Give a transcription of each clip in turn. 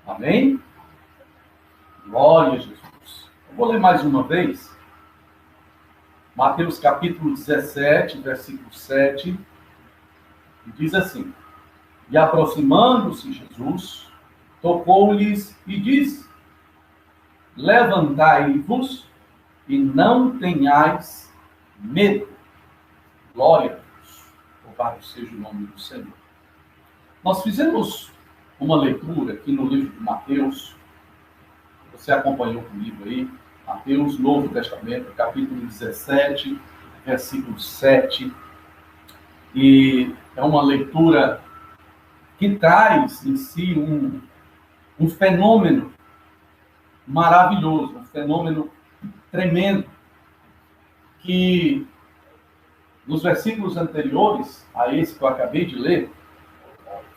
Amém? Glória a Jesus. Eu vou ler mais uma vez. Mateus capítulo 17, versículo 7. E diz assim: E aproximando-se Jesus, tocou-lhes e disse: Levantai-vos e não tenhais medo. Glória a Deus. Louvado seja o nome do Senhor. Nós fizemos uma leitura aqui no livro de Mateus. Você acompanhou comigo aí. Mateus, Novo Testamento, capítulo 17, versículo 7. E é uma leitura que traz em si um fenômeno maravilhoso, um fenômeno tremendo, que nos versículos anteriores a esse que eu acabei de ler,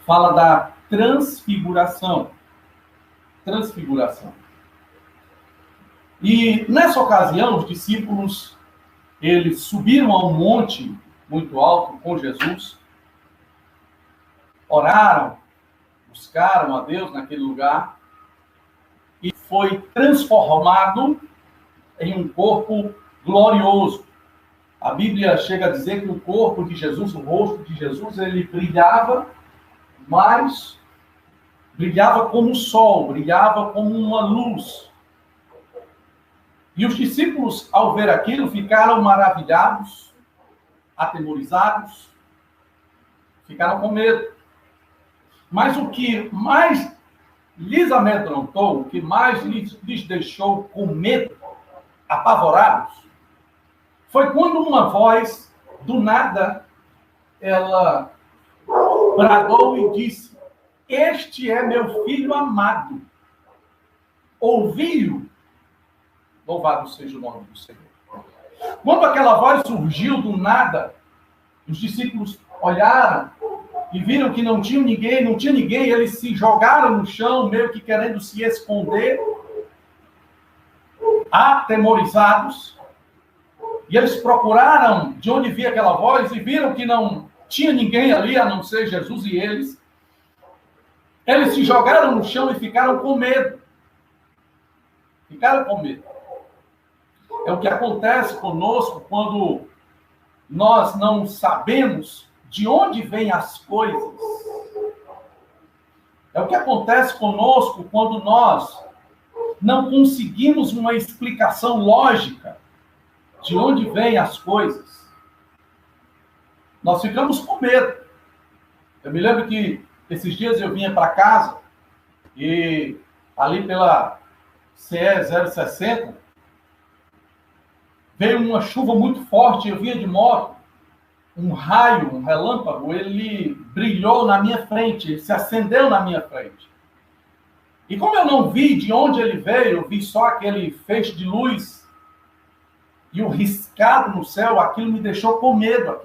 fala da transfiguração. Transfiguração. E nessa ocasião, os discípulos, eles subiram a um monte muito alto com Jesus, oraram, buscaram a Deus naquele lugar, e foi transformado em um corpo glorioso. A Bíblia chega a dizer que o corpo de Jesus, o rosto de Jesus, ele brilhava, mas brilhava como o sol, brilhava como uma luz. E os discípulos, ao ver aquilo, ficaram maravilhados, atemorizados, ficaram com medo. Mas o que mais lhes amedrontou, o que mais lhes deixou com medo, apavorados, foi quando uma voz, do nada, ela bradou e disse: Este é meu filho amado. Ouvi-o. Louvado seja o nome do Senhor. Quando aquela voz surgiu do nada, os discípulos olharam e viram que não tinha ninguém, eles se jogaram no chão, meio que querendo se esconder, atemorizados. E eles procuraram de onde via aquela voz e viram que não tinha ninguém ali, a não ser Jesus e eles. Eles se jogaram no chão e ficaram com medo. Ficaram com medo. É o que acontece conosco quando nós não sabemos de onde vêm as coisas. É o que acontece conosco quando nós não conseguimos uma explicação lógica de onde vêm as coisas. Nós ficamos com medo. Eu me lembro que esses dias eu vinha para casa e ali pela CE 060 veio uma chuva muito forte, eu vinha de moto, um raio, um relâmpago, ele brilhou na minha frente, ele se acendeu na minha frente. E como eu não vi de onde ele veio, eu vi só aquele feixe de luz e o riscado no céu, aquilo me deixou com medo,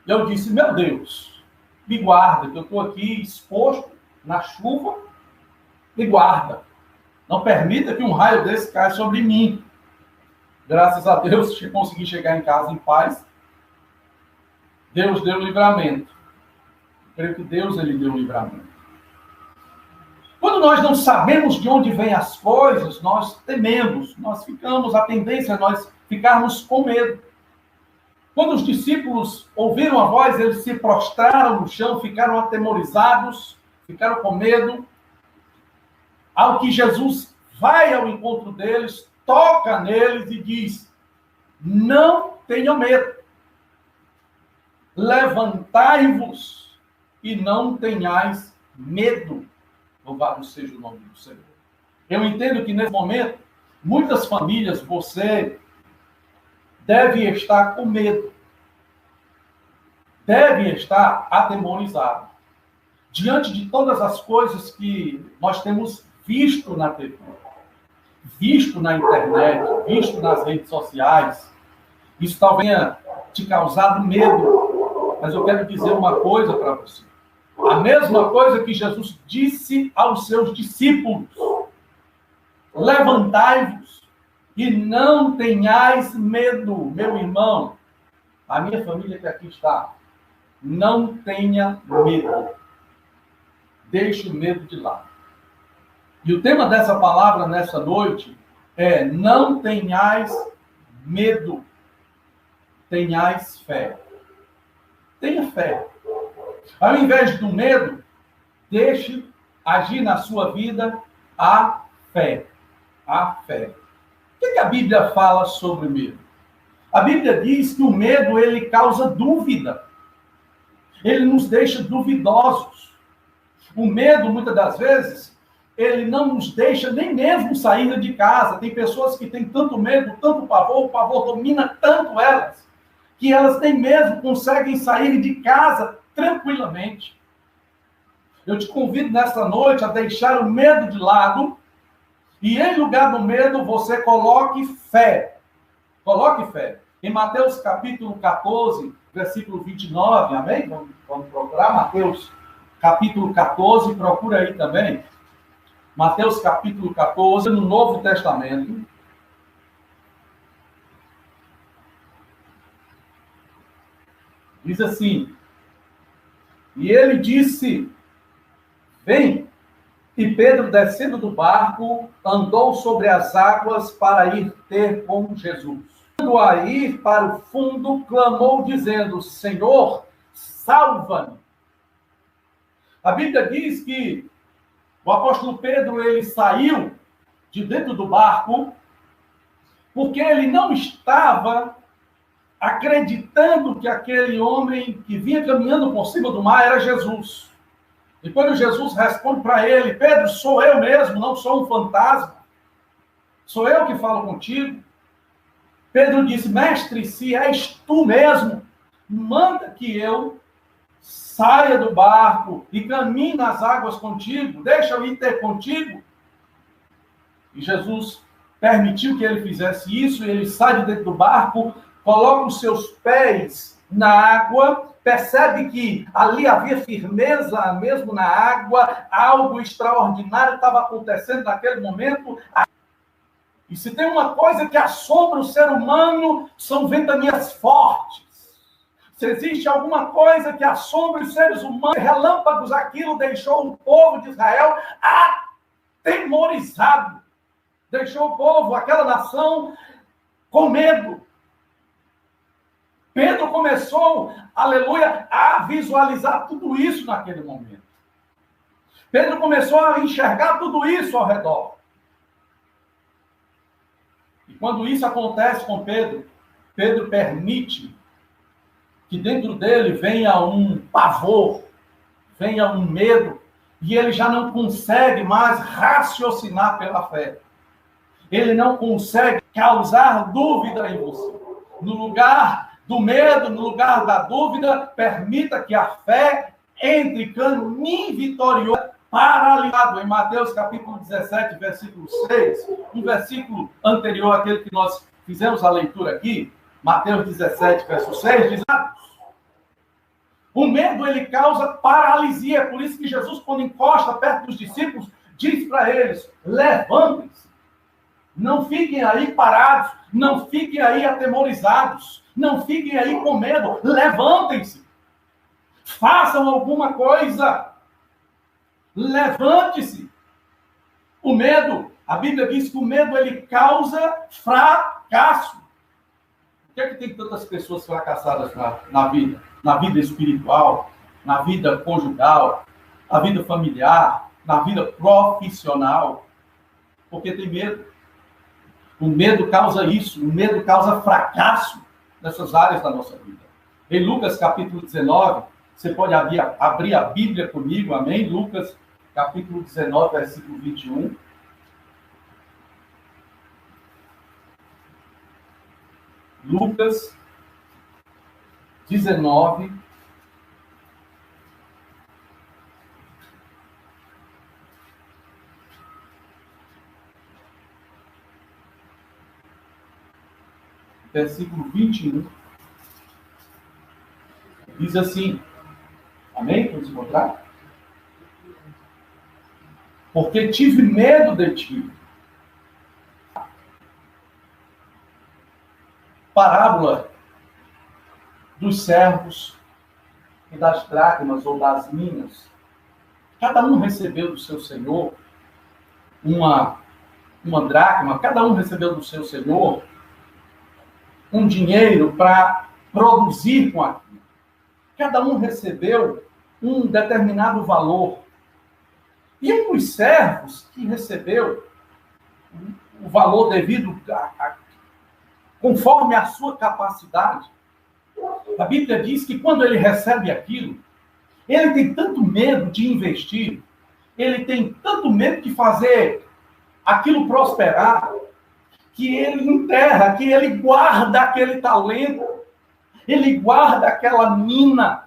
Eu disse: meu Deus, me guarda, que eu estou aqui exposto na chuva, me guarda. Não permita que um raio desse caia sobre mim. Graças a Deus, consegui chegar em casa em paz. Deus deu livramento. Eu creio que Deus, ele deu livramento. Quando nós não sabemos de onde vêm as coisas, nós tememos, a tendência é nós ficarmos com medo. Quando os discípulos ouviram a voz, eles se prostraram no chão, ficaram atemorizados, ficaram com medo. Ao que Jesus vai ao encontro deles, toca neles e diz: não tenham medo. Levantai-vos e não tenhais medo. Louvado seja o nome do Senhor. Eu entendo que nesse momento, muitas famílias, você deve estar com medo. Deve estar atemorizado. Diante de todas as coisas que nós temos visto na TV, visto na internet, visto nas redes sociais, isso talvez tenha te causado medo. Mas eu quero dizer uma coisa para você. A mesma coisa que Jesus disse aos seus discípulos: levantai-vos e não tenhais medo. Meu irmão, a minha família que aqui está, não tenha medo. Deixe o medo de lado. E o tema dessa palavra nessa noite é: não tenhais medo, tenhais fé. Tenha fé. Ao invés do medo, deixe agir na sua vida a fé. A fé. O que a Bíblia fala sobre medo? A Bíblia diz que o medo, ele causa dúvida. Ele nos deixa duvidosos. O medo, muitas das vezes, ele não nos deixa nem mesmo sair de casa. Tem pessoas que têm tanto medo, tanto pavor, o pavor domina tanto elas, que elas nem mesmo conseguem sair de casa tranquilamente. Eu te convido nesta noite a deixar o medo de lado e, em lugar do medo, você coloque fé. Coloque fé. Em Mateus capítulo 14, versículo 29, amém? Vamos procurar Mateus capítulo 14, procura aí também. Mateus capítulo 14, no Novo Testamento. Diz assim: e ele disse, vem. E Pedro, descendo do barco, andou sobre as águas para ir ter com Jesus. Quando a ir para o fundo, clamou, dizendo, Senhor, salva-me. A Bíblia diz que o apóstolo Pedro, ele saiu de dentro do barco porque ele não estava acreditando que aquele homem que vinha caminhando por cima do mar era Jesus. E quando Jesus responde para ele, Pedro, sou eu mesmo, não sou um fantasma. Sou eu que falo contigo. Pedro disse, mestre, se és tu mesmo, manda que eu saia do barco e caminhe nas águas contigo. Deixa eu ir ter contigo. E Jesus permitiu que ele fizesse isso, e ele sai de dentro do barco, coloca os seus pés na água, percebe que ali havia firmeza mesmo na água, algo extraordinário estava acontecendo naquele momento. E se tem uma coisa que assombra o ser humano, são ventanias fortes. Se existe alguma coisa que assombra os seres humanos, relâmpagos, aquilo deixou o povo de Israel atemorizado. Deixou o povo, aquela nação, com medo. Pedro começou, aleluia, a visualizar tudo isso naquele momento. Pedro começou a enxergar tudo isso ao redor. E quando isso acontece com Pedro, Pedro permite que dentro dele venha um pavor, venha um medo, e ele já não consegue mais raciocinar pela fé. Ele não consegue causar dúvida em você. No lugar do medo, no lugar da dúvida, permita que a fé entre, caminhe vitorioso, paralisado. Em Mateus capítulo 17, versículo 6, um versículo anterior àquele que nós fizemos a leitura aqui, Mateus 17, verso 6, diz: o medo, ele causa paralisia. Por isso que Jesus, quando encosta perto dos discípulos, diz para eles, levantem-se. Não fiquem aí parados, não fiquem aí atemorizados, não fiquem aí com medo, levantem-se. Façam alguma coisa. Levante-se. O medo, a Bíblia diz que o medo, ele causa fracasso. Por que é que tem tantas pessoas fracassadas na vida? Na vida espiritual, na vida conjugal, na vida familiar, na vida profissional? Porque tem medo. O medo causa isso, o medo causa fracasso nessas áreas da nossa vida. Em Lucas capítulo 19, você pode abrir a Bíblia comigo, amém? Lucas capítulo 19, versículo 21. Lucas 19, versículo 21, diz assim, amém? Vamos encontrar? Porque tive medo de ti. Parábola dos servos e das dracmas ou das minas. Cada um recebeu do seu Senhor uma dracma, cada um recebeu do seu Senhor um dinheiro para produzir com aquilo. Cada um recebeu um determinado valor. E um dos servos que recebeu o valor devido conforme a sua capacidade, a Bíblia diz que quando ele recebe aquilo, ele tem tanto medo de investir, ele tem tanto medo de fazer aquilo prosperar, que ele enterra, que ele guarda aquele talento, ele guarda aquela mina,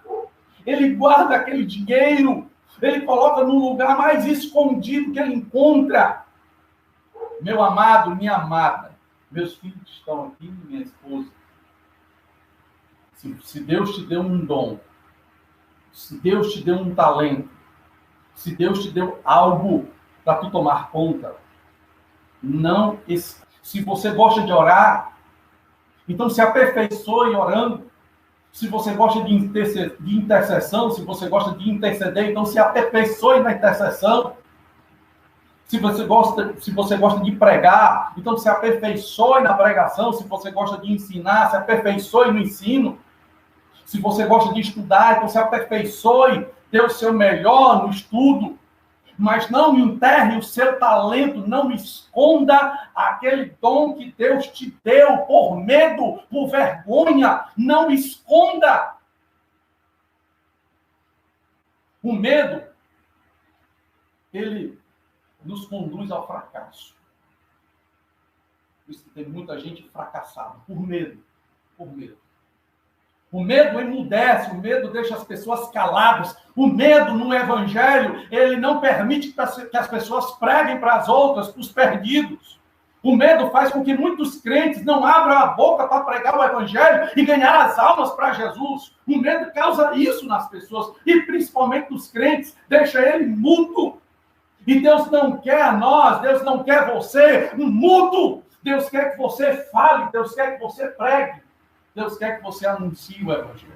ele guarda aquele dinheiro, ele coloca no lugar mais escondido que ele encontra. Meu amado, minha amada, meus filhos estão aqui, minha esposa. Se Deus te deu um dom, se Deus te deu um talento, se Deus te deu algo para tu tomar conta, não. Se você gosta de orar, então se aperfeiçoe orando. Se você gosta de intercessão, se você gosta de interceder, então se aperfeiçoe na intercessão. Se você gosta de pregar, então se aperfeiçoe na pregação. Se você gosta de ensinar, se aperfeiçoe no ensino. Se você gosta de estudar, então se aperfeiçoe, dê o seu melhor no estudo. Mas não enterre o seu talento, não esconda aquele dom que Deus te deu por medo, por vergonha. Não esconda. O medo, ele nos conduz ao fracasso. Por isso que tem muita gente fracassada, por medo, por medo. O medo emudece, o medo deixa as pessoas caladas. O medo no evangelho, ele não permite que as pessoas preguem para as outras, para os perdidos. O medo faz com que muitos crentes não abram a boca para pregar o evangelho e ganhar as almas para Jesus. O medo causa isso nas pessoas, e principalmente nos crentes, deixa ele mudo. E Deus não quer nós, Deus não quer você um mudo. Deus quer que você fale, Deus quer que você pregue. Deus quer que você anuncie o evangelho.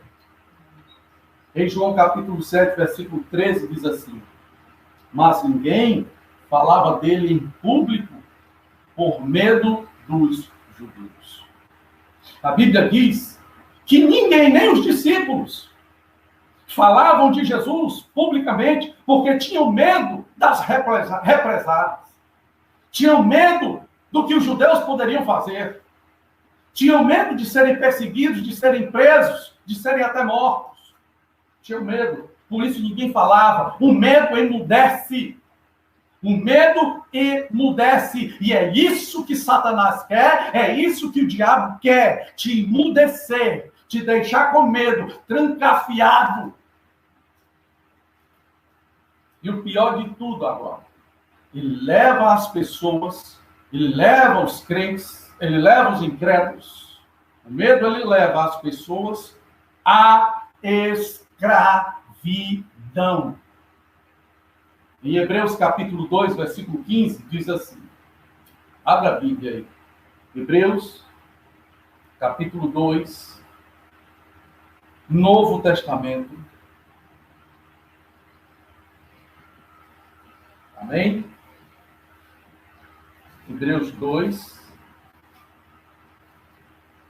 Em João capítulo 7, versículo 13, diz assim: mas ninguém falava dele em público por medo dos judeus. A Bíblia diz que ninguém, nem os discípulos, falavam de Jesus publicamente porque tinham medo das represálias. Tinham medo do que os judeus poderiam fazer. Tinham medo de serem perseguidos, de serem presos, de serem até mortos. Tinham medo. Por isso ninguém falava. O medo emudece. O medo emudece. E é isso que Satanás quer, é isso que o diabo quer. Te emudecer, te deixar com medo, trancafiado. E o pior de tudo agora, ele leva as pessoas, ele leva os crentes, ele leva os incrédulos. O medo, ele leva as pessoas à escravidão. Em Hebreus capítulo 2, versículo 15, diz assim. Abra a Bíblia aí. Hebreus capítulo 2, Novo Testamento. Amém? Hebreus 2.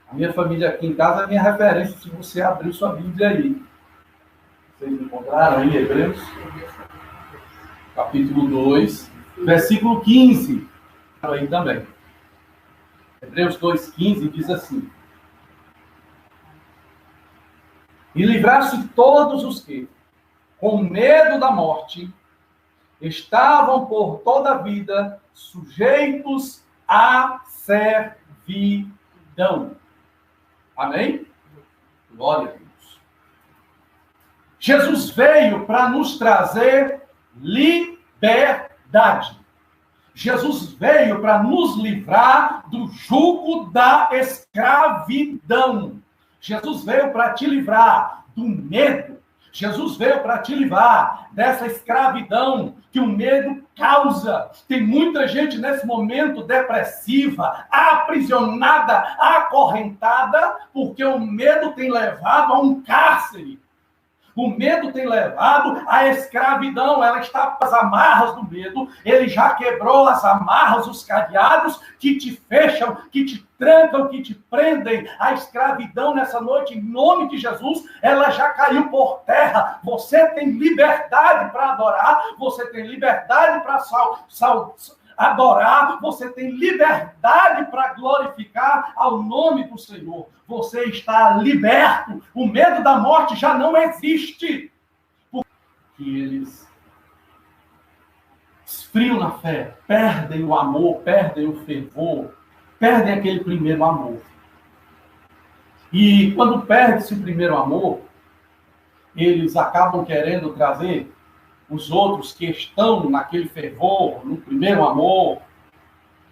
A minha família aqui em casa é a minha referência, se você abrir sua Bíblia aí. Vocês encontraram aí, Hebreus? Capítulo 2, versículo 15. Aí também. Hebreus 2,15 diz assim: e livrar-se todos os que, com medo da morte, estavam por toda a vida sujeitos à servidão. Amém? Glória a Deus. Jesus veio para nos trazer liberdade. Jesus veio para nos livrar do jugo da escravidão. Jesus veio para te livrar do medo. Jesus veio para te livrar dessa escravidão que o medo causa. Tem muita gente nesse momento depressiva, aprisionada, acorrentada, porque o medo tem levado a um cárcere. O medo tem levado à escravidão. Ela está com as amarras do medo. Ele já quebrou as amarras, os cadeados que te fecham, que te trancam, que te prendem. A escravidão nessa noite, em nome de Jesus, ela já caiu por terra. Você tem liberdade para adorar. Você tem liberdade para adorar, você tem liberdade para glorificar ao nome do Senhor. Você está liberto. O medo da morte já não existe. Porque eles esfriam na fé, perdem o amor, perdem o fervor, perdem aquele primeiro amor. E quando perde-se o primeiro amor, eles acabam querendo trazer os outros que estão naquele fervor, no primeiro amor,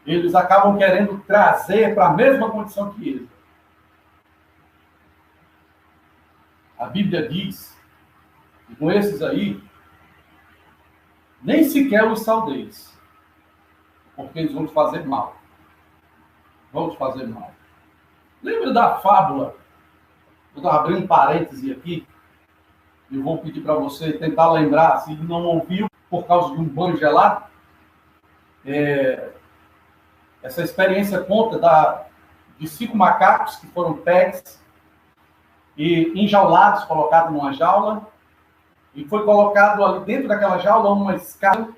eles acabam querendo trazer para a mesma condição que ele. A Bíblia diz que com esses aí, nem sequer os saudeis, porque eles vão te fazer mal. Vão te fazer mal. Lembra da fábula? Eu estou abrindo um parêntese aqui. Eu vou pedir para você tentar lembrar, se não ouviu, por causa de um banho gelado. Essa experiência conta de 5 macacos que foram pegos e enjaulados, colocados numa jaula. E foi colocado ali dentro daquela jaula uma escada.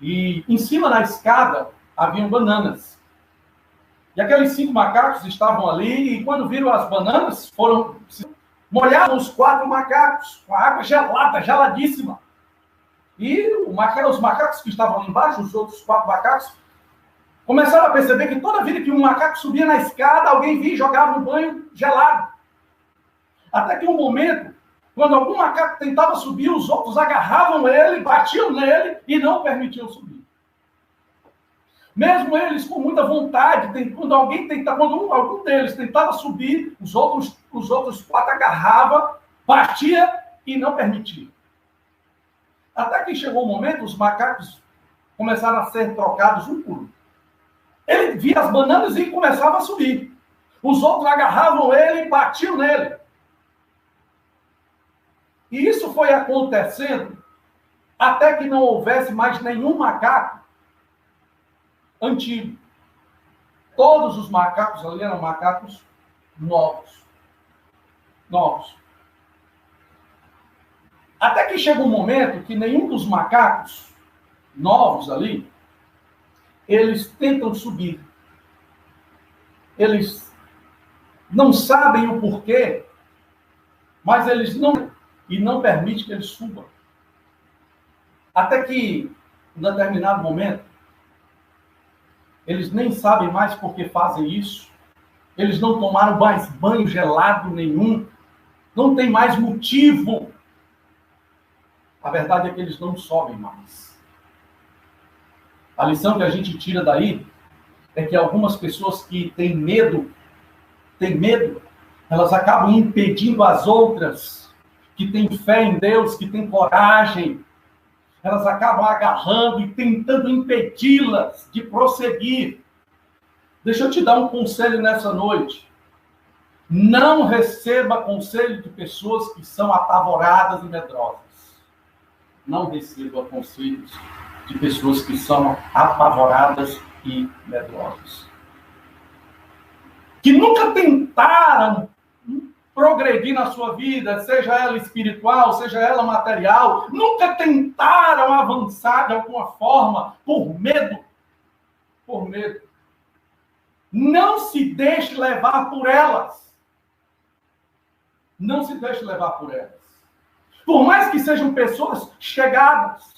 E em cima da escada haviam bananas. E aqueles 5 macacos estavam ali e quando viram as bananas, molharam os 4 macacos com a água gelada, geladíssima. E os macacos que estavam ali embaixo, os outros 4 macacos, começaram a perceber que toda vida que um macaco subia na escada, alguém vinha e jogava um banho gelado. Até que um momento, quando algum macaco tentava subir, os outros agarravam ele, batiam nele e não permitiam subir. Mesmo eles com muita vontade, quando algum deles tentava subir, os outros 4 agarravam, batia e não permitia. Até que chegou o momento, os macacos começaram a ser trocados um por um. Ele via as bananas e começava a subir. Os outros agarravam ele e batiam nele. E isso foi acontecendo até que não houvesse mais nenhum macaco antigo. Todos os macacos ali eram macacos novos. Novos. Até que chega um momento que nenhum dos macacos novos ali, eles tentam subir. Eles não sabem o porquê, mas eles não permitem que eles subam. Até que, em determinado momento, eles nem sabem mais por que fazem isso. Eles não tomaram mais banho gelado nenhum. Não tem mais motivo. A verdade é que eles não sobem mais. A lição que a gente tira daí é que algumas pessoas que têm medo, elas acabam impedindo as outras que têm fé em Deus, que têm coragem. Elas acabam agarrando e tentando impedi-las de prosseguir. Deixa eu te dar um conselho nessa noite. Não receba conselho de pessoas que são apavoradas e medrosas. Não receba conselhos de pessoas que são apavoradas e medrosas. Que nunca tentaram progredir na sua vida, seja ela espiritual, seja ela material, nunca tentaram avançar de alguma forma por medo. Por medo. Não se deixe levar por elas. Não se deixe levar por elas. Por mais que sejam pessoas chegadas.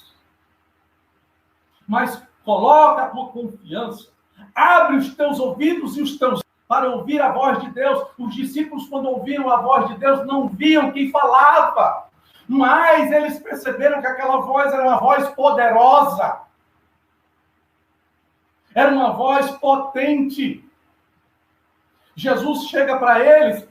Mas coloca a tua confiança. Abre os teus ouvidos e os teus para ouvir a voz de Deus. Os discípulos, quando ouviram a voz de Deus, não viam quem falava. Mas eles perceberam que aquela voz era uma voz poderosa. Era uma voz potente. Jesus chega para eles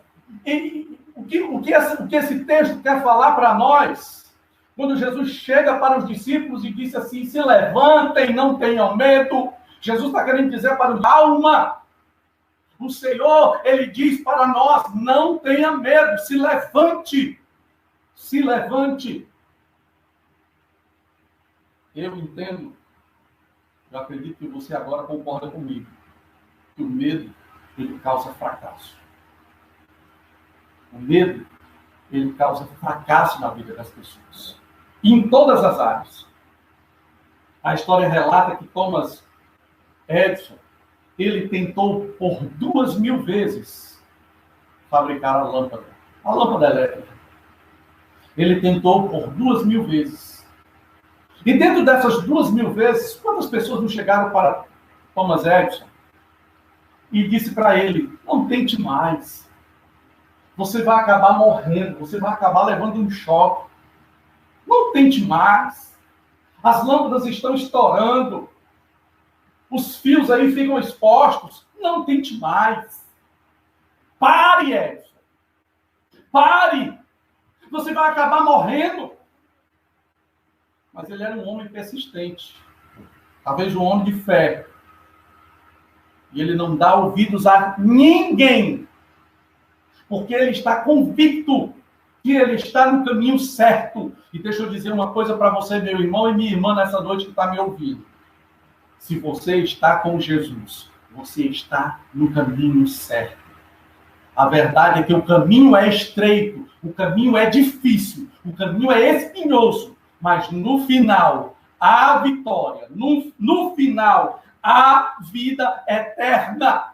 e o que esse texto quer falar para nós? Quando Jesus chega para os discípulos e disse assim, se levantem, não tenham medo. Jesus está querendo dizer para o alma. O Senhor, Ele diz para nós, não tenha medo, se levante. Se levante. Eu entendo, eu acredito que você agora concorda comigo, que o medo, ele causa fracasso. O medo, ele causa fracasso na vida das pessoas. E em todas as áreas. A história relata que Thomas Edison, ele tentou por 2.000 vezes fabricar a lâmpada elétrica. Ele tentou por 2.000 vezes. E dentro dessas 2.000 vezes, quantas pessoas não chegaram para Thomas Edison e disse para ele, não tente mais. Você vai acabar morrendo, você vai acabar levando um choque. Não tente mais. As lâmpadas estão estourando. Os fios aí ficam expostos. Não tente mais. Pare, Edson. Pare. Você vai acabar morrendo. Mas ele era um homem persistente. Talvez um homem de fé. E ele não dá ouvidos a ninguém. Porque ele está convicto que ele está no caminho certo. E deixa eu dizer uma coisa para você, meu irmão e minha irmã, nessa noite que está me ouvindo. Se você está com Jesus, você está no caminho certo. A verdade é que o caminho é estreito, o caminho é difícil, o caminho é espinhoso, mas no final, há vitória. No final, há vida eterna.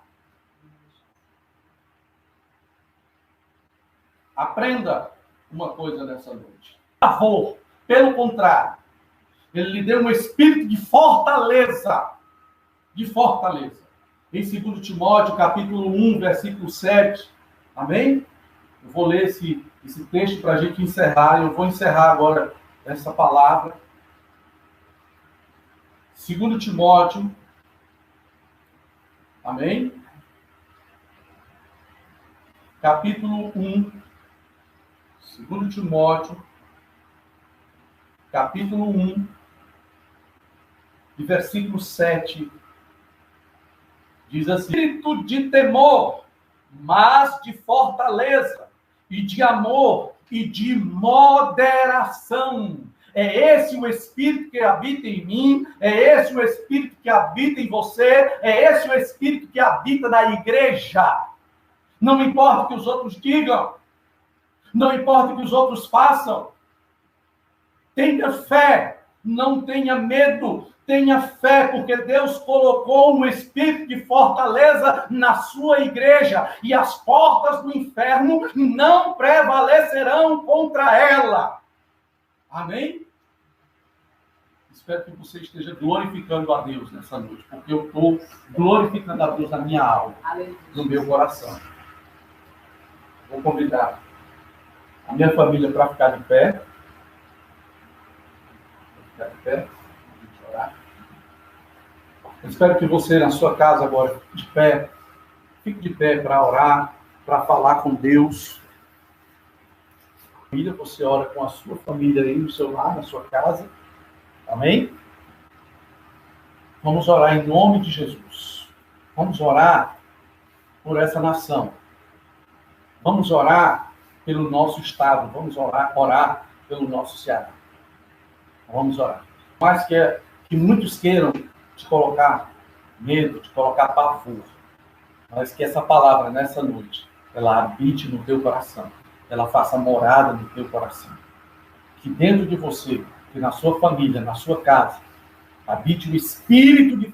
Aprenda uma coisa nessa noite. Por favor, pelo contrário, ele lhe deu um espírito de fortaleza. De fortaleza. Em 2 Timóteo, capítulo 1, versículo 7. Amém? Eu vou ler esse texto para a gente encerrar. Eu vou encerrar agora essa palavra. 2 Timóteo. Amém? Capítulo 1. 2 Timóteo, capítulo 1, e versículo 7, diz assim: espírito de temor, mas de fortaleza, e de amor, e de moderação. É esse o Espírito que habita em mim, é esse o Espírito que habita em você, é esse o Espírito que habita na igreja. Não importa o que os outros digam, não importa o que os outros façam. Tenha fé, não tenha medo, tenha fé, porque Deus colocou um espírito de fortaleza na sua igreja e as portas do inferno não prevalecerão contra ela. Amém? Espero que você esteja glorificando a Deus nessa noite, porque eu estou glorificando a Deus na minha alma, no meu coração. Vou convidar a minha família para ficar de pé. Ficar de pé. Vamos orar. Eu espero que você, na sua casa agora, de pé, fique de pé para orar, para falar com Deus. Família, você ora com a sua família aí no seu lar, na sua casa. Amém? Vamos orar em nome de Jesus. Vamos orar por essa nação. Vamos orar pelo nosso estado, vamos orar pelo nosso Ceará. Vamos orar. Mas que muitos queiram te colocar medo, te colocar pavor, mas que essa palavra nessa noite, ela habite no teu coração, ela faça morada no teu coração. Que dentro de você, que na sua família, na sua casa, habite o espírito de